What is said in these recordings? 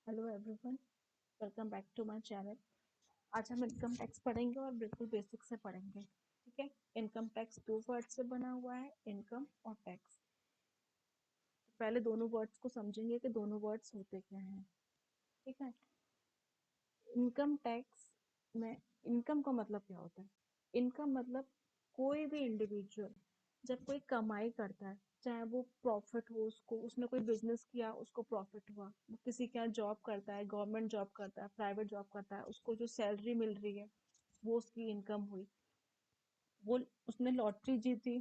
Hello everyone, welcome back to my channel. आज हम income tax पढ़ेंगे और बिल्कुल बेसिक से पढ़ेंगे। ठीक है। इनकम टैक्स दो वर्ड से बना हुआ है, इनकम और टैक्स। तो पहले दोनों वर्ड्स को समझेंगे कि दोनों वर्ड्स होते क्या हैं। ठीक है। इनकम टैक्स में इनकम का मतलब क्या होता है? इनकम मतलब कोई भी इंडिविजुअल जब कोई कमाई करता है, चाहे वो प्रॉफिट हो, उसको उसने कोई बिजनेस किया, उसको प्रॉफिट हुआ, वो किसी के यहाँ जॉब करता है, गवर्नमेंट जॉब करता है, प्राइवेट जॉब करता है, उसको जो सैलरी मिल रही है वो उसकी इनकम हुई। वो उसने लॉटरी जीती,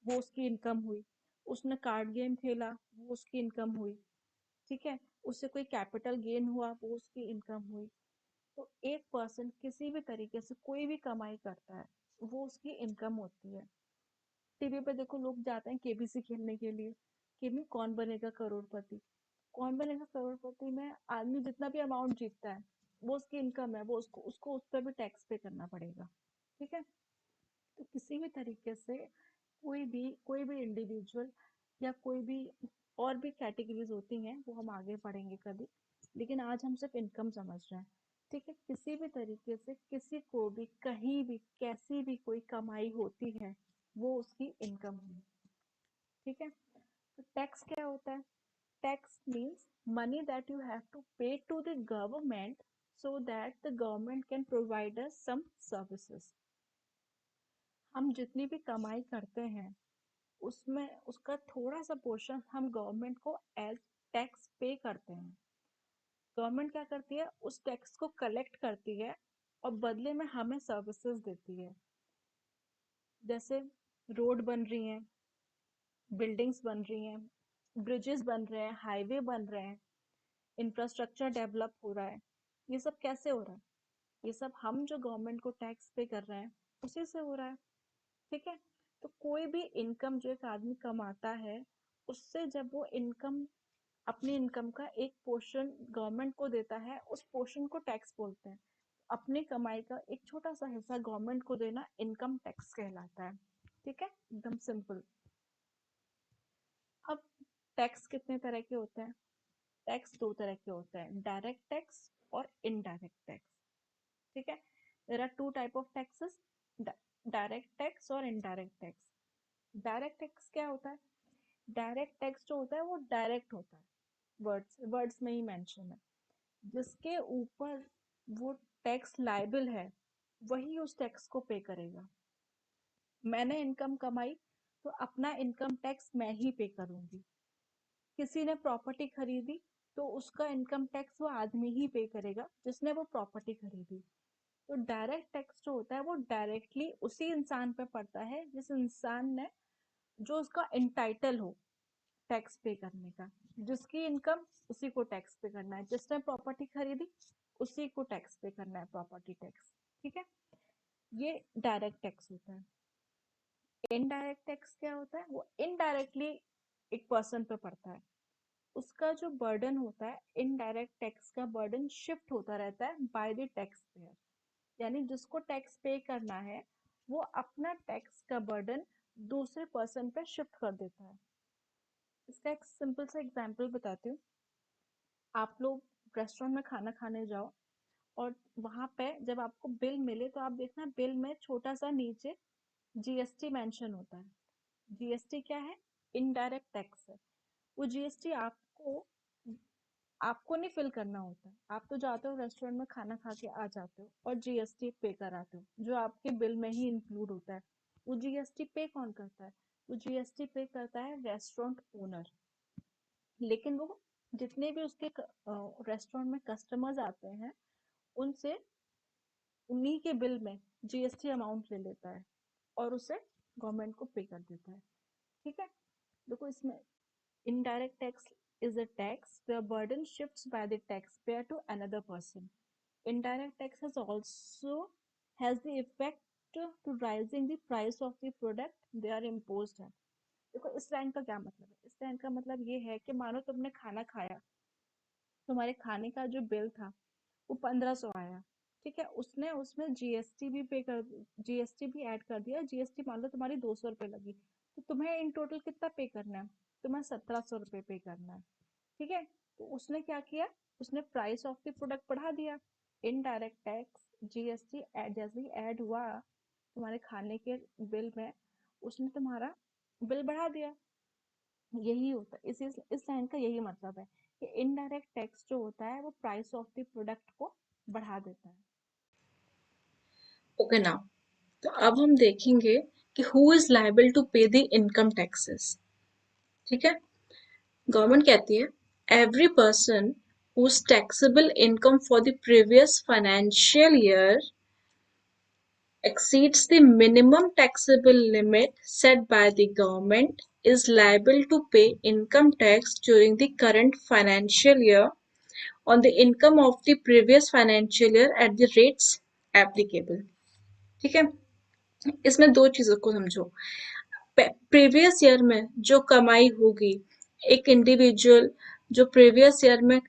वो उसकी इनकम हुई। उसने कार्ड गेम खेला, वो उसकी इनकम हुई। ठीक है। उससे कोई कैपिटल गेन हुआ, वो उसकी इनकम हुई। तो एक पर्सन किसी भी तरीके से कोई भी कमाई करता है, वो उसकी इनकम होती है। टीवी पे देखो, लोग जाते हैं केबीसी खेलने के लिए कि में कौन बनेगा करोड़पति। कौन बनेगा करोड़पति में आदमी जितना भी अमाउंट जीतता है, वो उसकी इनकम है, वो उसको उसको उस पर भी टैक्स पे करना पड़ेगा। ठीक है। तो किसी भी तरीके से कोई भी इंडिविजुअल या कोई भी और भी कैटेगरीज होती हैं, वो हम आगे पढ़ेंगे कभी। लेकिन आज हम सिर्फ इनकम समझ रहे हैं। ठीक है। किसी भी तरीके से किसी को भी कहीं भी कैसी भी कोई कमाई होती है, वो उसकी इनकम है। ठीक है। तो टैक्स क्या होता है? Tax means money that you have to pay to the government so that the government can provide us some services। हम जितनी भी कमाई करते हैं, उसमें उसका थोड़ा सा पोर्शन हम गवर्नमेंट को एज टैक्स पे करते हैं। गवर्नमेंट क्या करती है, उस टैक्स को कलेक्ट करती है और बदले में हमें सर्विसेज देती है। जैसे रोड बन रही हैं, बिल्डिंग्स बन रही हैं, ब्रिजेस बन रहे हैं, हाईवे बन रहे हैं, इंफ्रास्ट्रक्चर डेवलप हो रहा है। ये सब कैसे हो रहा है? ये सब हम जो गवर्नमेंट को टैक्स पे कर रहे हैं, उसी से हो रहा है। ठीक है। तो कोई भी इनकम जो एक आदमी कमाता है, उससे जब वो इनकम अपनी इनकम का एक पोर्शन गवर्नमेंट को देता है, उस पोर्शन को टैक्स बोलते हैं। अपनी कमाई का एक छोटा सा हिस्सा गवर्नमेंट को देना इनकम टैक्स कहलाता है। ठीक है, एकदम सिंपल। अब टैक्स कितने तरह के होते हैं? टैक्स दो तरह के होते हैं, डायरेक्ट टैक्स और इनडायरेक्ट टैक्स। ठीक है। There are two type of taxes, direct tax और इनडायरेक्ट टैक्स। डायरेक्ट टैक्स क्या होता है? डायरेक्ट टैक्स जो होता है वो डायरेक्ट होता है, वर्ड्स वर्ड्स में ही मेंशन है। जिसके ऊपर वो टैक्स लायबल है, वही उस टैक्स को पे करेगा। मैंने इनकम कमाई, तो अपना इनकम टैक्स मैं ही पे करूंगी। किसी ने प्रॉपर्टी खरीदी, तो उसका इनकम टैक्स वो आदमी ही पे करेगा जिसने वो प्रॉपर्टी खरीदी। तो डायरेक्ट टैक्स जो होता है वो डायरेक्टली उसी इंसान पे पड़ता है जिस इंसान ने, जो उसका इंटाइटल हो टैक्स पे करने का। जिसकी इनकम, उसी को टैक्स पे करना है। जिसने प्रॉपर्टी खरीदी, उसी को टैक्स पे करना है, प्रॉपर्टी टैक्स। ठीक है। ये डायरेक्ट टैक्स होता है। इनडायरेक्ट टैक्स क्या होता है? वो इनडायरेक्टली एक पर्सन पे पड़ता है। उसका जो बर्डन होता है, इनडायरेक्ट टैक्स का बर्डन शिफ्ट होता रहता है बाय द टैक्स पेयर। यानी जिसको टैक्स पे करना है, वो अपना टैक्स का बर्डन दूसरे पर्सन पे शिफ्ट कर देता है। इसका एक सिंपल सा एग्जांपल बताती हूँ। आप लोग रेस्टोरेंट में खाना खाने जाओ, और वहां पे जब आपको बिल मिले, तो आप देखना बिल में छोटा सा नीचे जीएसटी मेंशन होता है। जीएसटी क्या है? इनडायरेक्ट टैक्स है। वो जीएसटी आपको आपको नहीं फिल करना होता है। आप तो जाते हो रेस्टोरेंट में खाना खा के आ जाते हो और जीएसटी पे कराते हो, जो आपके बिल में ही इंक्लूड होता है। वो जीएसटी पे कौन करता है? वो जीएसटी पे करता है रेस्टोरेंट ओनर। लेकिन वो जितने भी उसके रेस्टोरेंट में कस्टमर्स आते हैं, उनसे उन्हीं के बिल में जीएसटी अमाउंट ले लेता है और उसे गवर्नमेंट को पे कर देता है। ठीक है। देखो इसमें, indirect tax is a tax where burden shifts by the taxpayer to another person. Indirect tax has the effect to rising the price of the product they are imposed on। देखो इस लाइन का क्या मतलब है? इस line का मतलब ये है कि मानो तुमने खाना खाया, तुम्हारे खाने का जो बिल था वो 1500 आया। ठीक है। उसने उसमें जीएसटी भी पे कर जीएसटी भी ऐड कर दिया। जीएसटी मान लो तुम्हारी 200 रुपये लगी, तो तुम्हें इन टोटल कितना पे करना है? तुम्हें 1700 रुपये पे करना है। ठीक है, तो उसने क्या किया, उसने प्राइस ऑफ द प्रोडक्ट बढ़ा दिया। इनडायरेक्ट टैक्स जीएसटी जैसे ही ऐड हुआ तुम्हारे खाने के बिल में, उसने तुम्हारा बिल बढ़ा दिया। यही होता है, इस लाइन का यही मतलब है कि इनडायरेक्ट टैक्स जो होता है वो प्राइस ऑफ द प्रोडक्ट को बढ़ा देता है। ओके नाउ, तो अब हम देखेंगे कि हु इज लायबल टू पे द इनकम टैक्सेस। ठीक है, गवर्नमेंट कहती है every person whose taxable income for the previous financial year exceeds the minimum taxable limit set by the government is liable to pay income tax during the current financial year on the income of the previous financial year at the rates applicable। ठीक है, इसमें दो चीजों को समझो। Previous year में जो कमाई होगी, एक इंडिविजुअल जो प्रीवियस ईयर में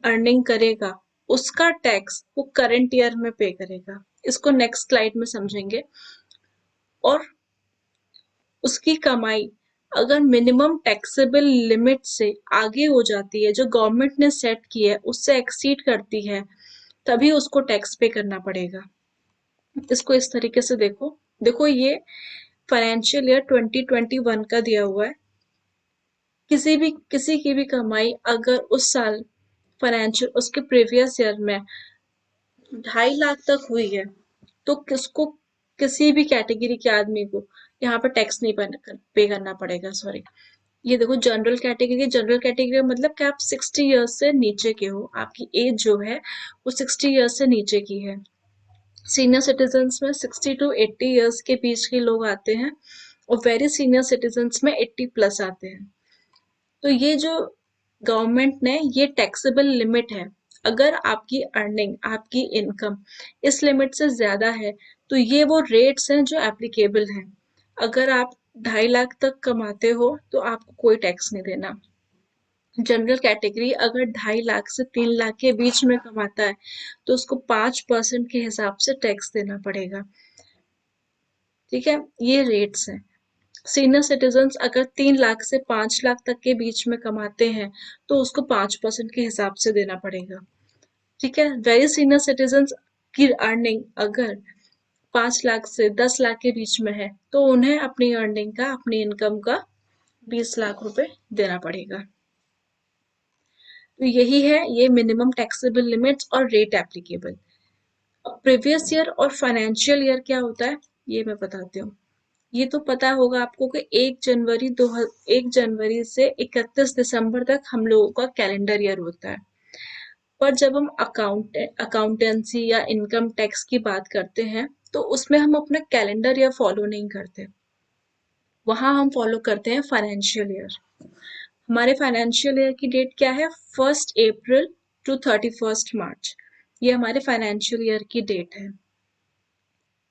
अर्निंग करेगा, उसका टैक्स वो करंट ईयर में पे करेगा। इसको नेक्स्ट स्लाइड में समझेंगे। और उसकी कमाई अगर मिनिमम टैक्सेबल लिमिट से आगे हो जाती है, जो गवर्नमेंट ने सेट की है उससे एक्सीड करती है, तभी उसको टैक्स पे करना पड़ेगा। इसको इस तरीके से देखो। देखो ये फाइनेंशियल ईयर 2021 का दिया हुआ है। किसी की भी कमाई अगर उस साल फाइनेंशियल उसके प्रीवियस ईयर में 2.5 लाख तक हुई है, तो किसको, किसी भी कैटेगरी के आदमी को यहाँ पर टैक्स नहीं पे करना पड़ेगा। सॉरी, ये देखो जनरल कैटेगरी। जनरल कैटेगरी मतलब कि आप 60 ईयर्स से नीचे के हो, आपकी एज जो है वो 60 ईयर्स से नीचे की है। सीनियर सिटीजन्स में 60 टू 80 ईयर्स के बीच के लोग आते हैं, और वेरी सीनियर सिटीजन्स में 80 प्लस आते हैं। तो ये जो गवर्नमेंट ने ये टैक्सेबल लिमिट है, अगर आपकी अर्निंग, आपकी इनकम इस लिमिट से ज्यादा है, तो ये वो रेट्स हैं जो एप्लीकेबल हैं। अगर आप 2.5 लाख तक कमाते हो तो आपको कोई टैक्स नहीं देना। जनरल कैटेगरी अगर 2.5 लाख से 3 लाख के बीच में कमाता है, तो उसको 5% के हिसाब से टैक्स देना पड़ेगा। ठीक है, ये रेट्स हैं। सीनियर सिटीजन्स अगर 3 लाख से 5 लाख तक के बीच में कमाते हैं, तो उसको 5% के हिसाब से देना पड़ेगा। ठीक है, वेरी सीनियर सिटीजन्स की अर्निंग अगर 5 लाख से 10 लाख के बीच में है, तो उन्हें अपनी अर्निंग का, अपनी इनकम का 20 लाख रुपए देना पड़ेगा। तो यही है ये मिनिमम टैक्सेबल लिमिट्स और रेट एप्लीकेबल। अब प्रीवियस ईयर और फाइनेंशियल ईयर क्या होता है, ये मैं बताती हूँ। ये तो पता होगा आपको कि 1 जनवरी से 31 दिसंबर तक हम लोगों का कैलेंडर ईयर होता है। पर जब हम अकाउंटेंसी या इनकम टैक्स की बात करते हैं, तो उसमें हम अपना कैलेंडर ईयर फॉलो नहीं करते, वहां हम फॉलो करते हैं फाइनेंशियल ईयर। हमारे फाइनेंशियल ईयर की डेट क्या है, 1 अप्रैल टू 31 मार्च। ये हमारे फाइनेंशियल ईयर की डेट है।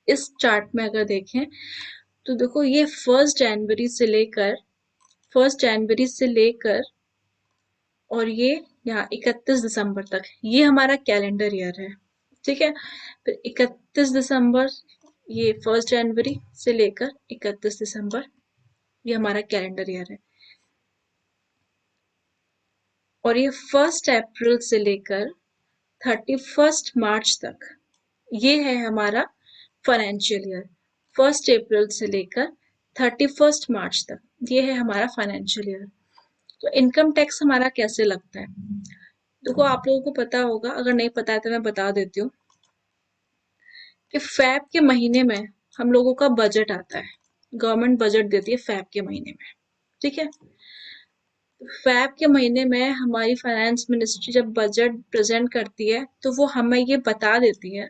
इस चार्ट में अगर देखें तो देखो ये 1 जनवरी से लेकर और ये यहाँ 31 दिसंबर तक, ये हमारा कैलेंडर ईयर है। ठीक है, फिर 31 दिसंबर, ये 1 जनवरी से लेकर 31 दिसंबर, ये हमारा कैलेंडर ईयर है। और ये 1 अप्रैल से लेकर 31 मार्च तक, ये है हमारा फाइनेंशियल ईयर। 1 अप्रैल से लेकर 31 मार्च तक, ये है हमारा फाइनेंशियल ईयर। तो इनकम टैक्स हमारा कैसे लगता है, देखो आप लोगों को पता होगा, अगर नहीं पता है तो मैं बता देती हूँ कि फैब के महीने में हम लोगों का बजट आता है। गवर्नमेंट बजट देती है फैब के महीने में। ठीक है, फैब के महीने में हमारी फाइनेंस मिनिस्ट्री जब बजट प्रेजेंट करती है, तो वो हमें ये बता देती है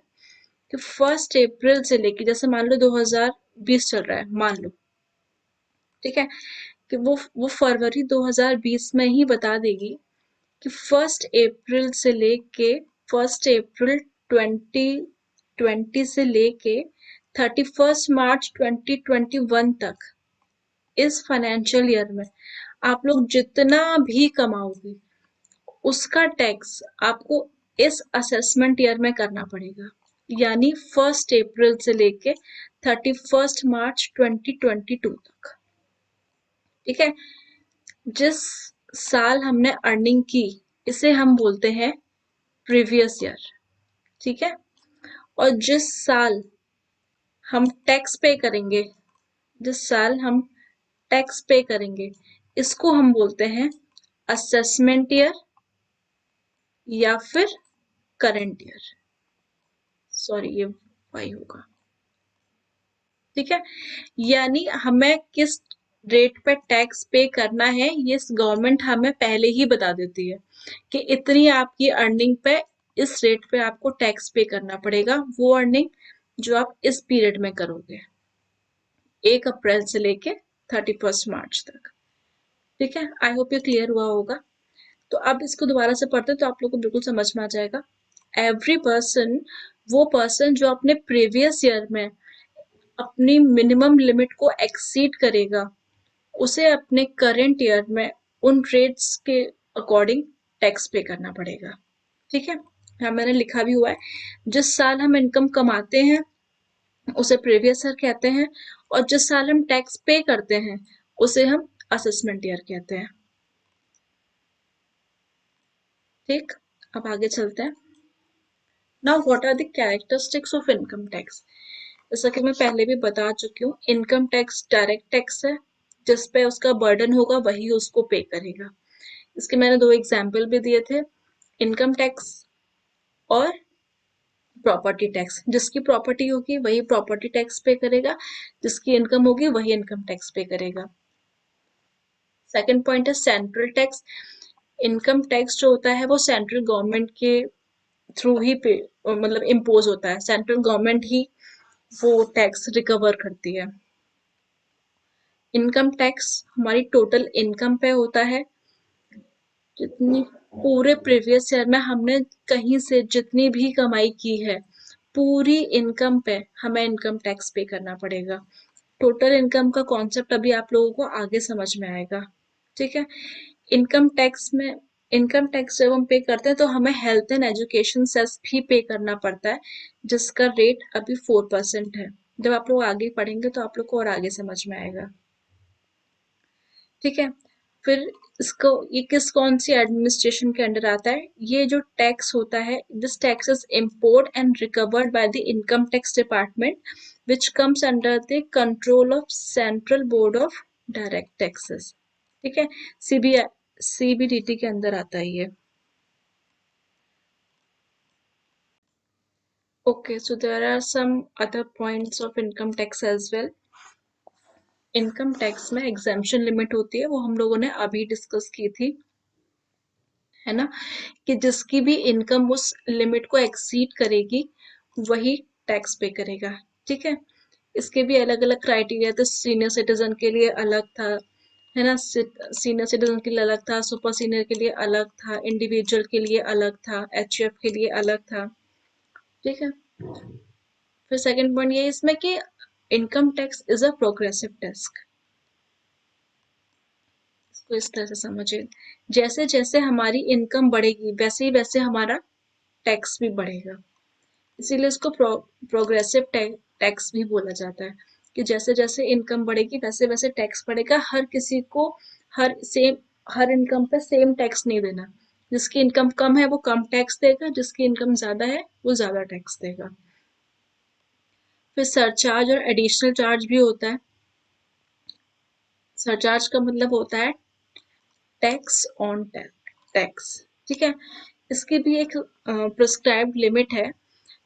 कि 1 अप्रैल से लेके, जैसे मान लो 2020 चल रहा है, मान लो, ठीक है, कि वो फरवरी 2020 में ही बता देगी कि 1 अप्रैल से लेके 1 अप्रैल 2020 से लेके 31 मार्च 2021 तक, इस फाइनेंशियल ईयर में आप लोग जितना भी कमाओगे, उसका टैक्स आपको इस असेसमेंट ईयर में करना पड़ेगा, यानी 1 अप्रैल से लेके 31 मार्च 2022 तक। ठीक है, जिस साल हमने अर्निंग की, इसे हम बोलते हैं प्रीवियस ईयर, ठीक है। और जिस साल हम टैक्स पे करेंगे, जिस साल हम टैक्स पे करेंगे, इसको हम बोलते हैं असेसमेंट ईयर या फिर करंट ईयर। सॉरी, ये वाई होगा, ठीक है। यानी हमें किस रेट पे टैक्स पे करना है, ये गवर्नमेंट हमें पहले ही बता देती है कि इतनी आपकी अर्निंग पे इस रेट पे आपको टैक्स पे करना पड़ेगा, वो अर्निंग जो आप इस पीरियड में करोगे, 1 अप्रैल से लेके 31 मार्च तक, ठीक है। आई होप ये क्लियर हुआ होगा। तो अब इसको दोबारा से पढ़ते तो आप लोग को बिल्कुल समझ में आ जाएगा। एवरी पर्सन, वो पर्सन जो अपने प्रीवियस ईयर में अपनी मिनिमम लिमिट को एक्सीड करेगा, उसे अपने करंट ईयर में उन रेट्स के अकॉर्डिंग टैक्स पे करना पड़ेगा, ठीक है। हाँ, मैंने लिखा भी हुआ है, जिस साल हम इनकम कमाते हैं उसे प्रीवियस ईयर कहते हैं, और जिस साल हम टैक्स पे करते हैं उसे हम असेसमेंट ईयर कहते हैं, ठीक। अब आगे चलते हैं। Now what are the characteristics of income tax. जैसा कि मैं पहले भी बता चुकी हूँ, इनकम टैक्स डायरेक्ट टैक्स है, जिस पे उसका बर्डन होगा वही उसको पे करेगा। इसके मैंने 2 एग्जाम्पल भी दिए थे, इनकम टैक्स और प्रॉपर्टी टैक्स। जिसकी प्रॉपर्टी होगी वही प्रॉपर्टी टैक्स पे करेगा, जिसकी इनकम होगी वही इनकम टैक्स पे करेगा। सेकंड पॉइंट है सेंट्रल टैक्स। इनकम टैक्स जो होता है वो सेंट्रल गवर्नमेंट के थ्रू ही पे मतलब इम्पोज होता है, सेंट्रल गवर्नमेंट ही वो टैक्स रिकवर करती है। इनकम टैक्स हमारी टोटल इनकम पे होता है, जितनी पूरे प्रीवियस ईयर में हमने कहीं से जितनी भी कमाई की है, पूरी इनकम पे हमें इनकम टैक्स पे करना पड़ेगा। टोटल इनकम का कॉन्सेप्ट अभी आप लोगों को आगे समझ में आएगा, ठीक है। इनकम टैक्स में, इनकम टैक्स जब हम पे करते हैं तो हमें हेल्थ एंड एजुकेशन सेस भी पे करना पड़ता है, जिसका रेट अभी 4% है। जब आप लोग आगे पढ़ेंगे तो आप लोग को और आगे समझ में आएगा, ठीक है। फिर इसको, ये किस कौन सी एडमिनिस्ट्रेशन के अंडर आता है, ये जो टैक्स होता है, this tax is imposed and recovered by the income tax department which comes under the control of central board of direct taxes, ठीक है। सीबीडीटी के अंदर आता है ये। Okay, so there are some other points of income tax as well. Income tax में exemption limit होती है, वो हम लोगों ने अभी डिस्कस की थी, है ना, कि जिसकी भी इनकम उस लिमिट को एक्सीड करेगी वही टैक्स पे करेगा, ठीक है। इसके भी अलग अलग क्राइटेरिया थे, सीनियर सिटीजन के लिए अलग था, है ना, सीनियर सिटीजन के लिए अलग था, सुपर सीनियर के लिए अलग था, इंडिविजुअल के लिए अलग था, एचयूएफ के लिए अलग था, ठीक है। फिर सेकंड पॉइंट ये इसमें कि income tax is a progressive tax. इसको इस तरह से समझिए, जैसे जैसे हमारी इनकम बढ़ेगी वैसे ही वैसे हमारा टैक्स भी बढ़ेगा, इसीलिए इसको प्रोग्रेसिव टैक्स भी बोला जाता है, कि जैसे जैसे इनकम बढ़ेगी वैसे वैसे टैक्स बढ़ेगा। हर किसी को हर सेम, हर इनकम पे सेम टैक्स नहीं देना, जिसकी इनकम कम है वो कम टैक्स देगा, जिसकी इनकम ज्यादा है वो ज्यादा टैक्स देगा। फिर सरचार्ज और एडिशनल चार्ज भी होता है। सरचार्ज का मतलब होता है टैक्स ऑन टैक्स, ठीक है। इसकी भी एक प्रिस्क्राइब्ड लिमिट है,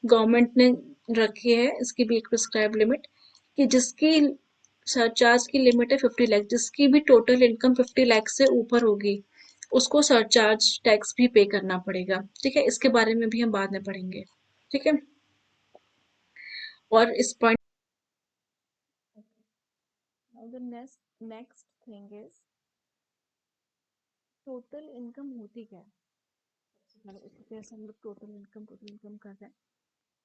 गवर्नमेंट ने रखी है इसकी भी एक प्रिस्क्राइब लिमिट, कि जिसकी सरचार्ज की लिमिट है 50 लाख, जिसकी भी टोटल इनकम 50 लाख से ऊपर होगी उसको सरचार्ज टैक्स भी पे करना पड़ेगा, ठीक है। इसके बारे में भी हम बाद में पढ़ेंगे, ठीक है। और इस point Now the next thing is total income होती क्या है। सबसे पहले इसको कैसे हम लोग टोटल इनकम कर रहे हैं।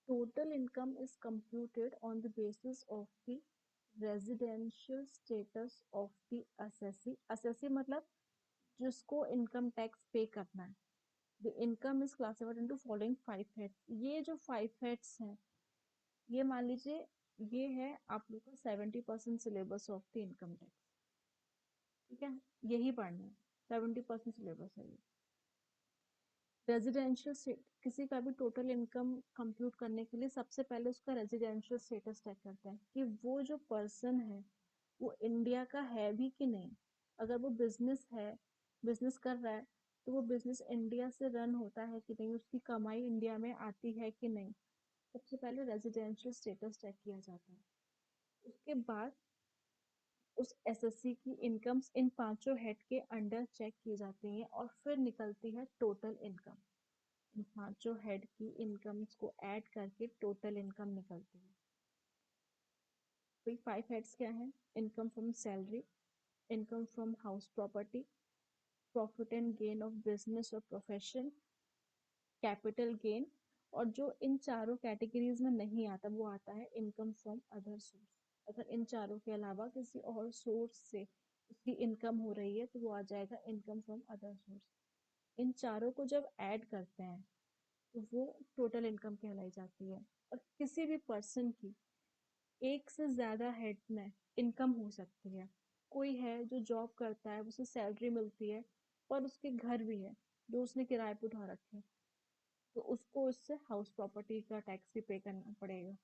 Total income is computed on the basis of the residential status of the assessee. Assessee मतलब जिसको इनकम टैक्स पे करना है। The income is classified into following 5 heads. ये जो 5 हेड्स हैं, ये मान लीजिए ये है आप लोग का 70% syllabus of the income tax, ठीक है, यही पढ़ना है। 70% सिलेबस है ये। रेजिडेंशियल किसी का भी टोटल इनकम कंप्यूट करने के लिए सबसे पहले उसका रेजिडेंशियल स्टेटस चेक करते हैं कि वो जो पर्सन है वो इंडिया का है भी कि नहीं। अगर वो बिजनेस है, बिजनेस कर रहा है, तो वो बिजनेस इंडिया से रन होता है कि नहीं, उसकी कमाई इंडिया में आती है कि नहीं। सबसे पहले रेजिडेंशियल स्टेटस चेक किया जाता है। उसके बाद उस एसएससी की इनकम्स इन पांचों हेड के अंडर चेक की जाती हैं और फिर निकलती है टोटल इनकम। इन पांचों हेड की इनकम्स को ऐड करके टोटल इनकम निकलती है। तो ये 5 हेड्स क्या हैं? Income from salary, income from house property, profit and gain of business और प्रोफेशन, कैपिटल गेन, और जो इन चारों कैटेगरीज में नहीं आता वो आता है इनकम फ्रॉम अदर सोर्स। अगर इन चारों के अलावा किसी और सोर्स से उसकी इनकम हो रही है तो वो आ जाएगा इनकम फ्रॉम अदर सोर्स। इन चारों को जब ऐड करते हैं तो वो टोटल इनकम कहलाई जाती है। और किसी भी पर्सन की एक से ज्यादा हेड में इनकम हो सकती है। कोई है जो जॉब करता है, उसे सैलरी मिलती है, पर उसके घर भी है जो उसने किराए पे उठा रखे हैं, तो उसको उससे हाउस प्रॉपर्टी का टैक्स भी पे करना पड़ेगा।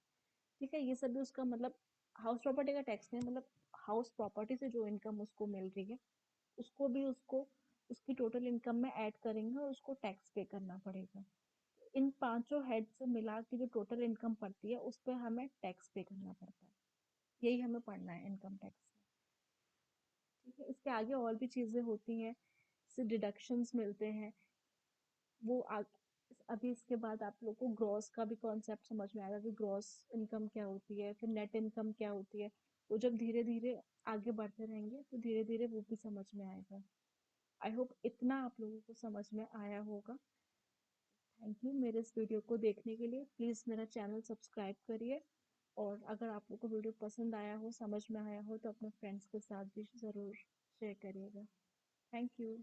ठीक है, ये सब भी उसका मतलब हाउस प्रॉपर्टी का टैक्स नहीं, मतलब हाउस प्रॉपर्टी से जो इनकम उसको मिल रही है उसको भी उसको उसकी टोटल इनकम में ऐड करेंगे और उसको टैक्स पे करना पड़ेगा। इन पांचों हेड से मिला के जो टोटल इनकम पड़ती है उस पर हमें टैक्स पे करना पड़ता है। यही हमें पढ़ना है इनकम टैक्स में। ठीक है, इसके आगे और भी चीजें होती हैं, जैसे डिडक्शंस मिलते हैं, वो अभी इसके बाद आप लोग को ग्रॉस का भी कॉन्सेप्ट समझ में आएगा कि ग्रॉस इनकम क्या होती है, फिर नेट इनकम क्या होती है। वो जब धीरे धीरे आगे बढ़ते रहेंगे तो धीरे धीरे वो भी समझ में आएगा। आई होप इतना आप लोगों को समझ में आया होगा। थैंक यू मेरे इस वीडियो को देखने के लिए। प्लीज़ मेरा चैनल सब्सक्राइब करिए, और अगर आप लोग को वीडियो पसंद आया हो, समझ में आया हो, तो अपने फ्रेंड्स के साथ भी ज़रूर शेयर करिएगा। Thank you.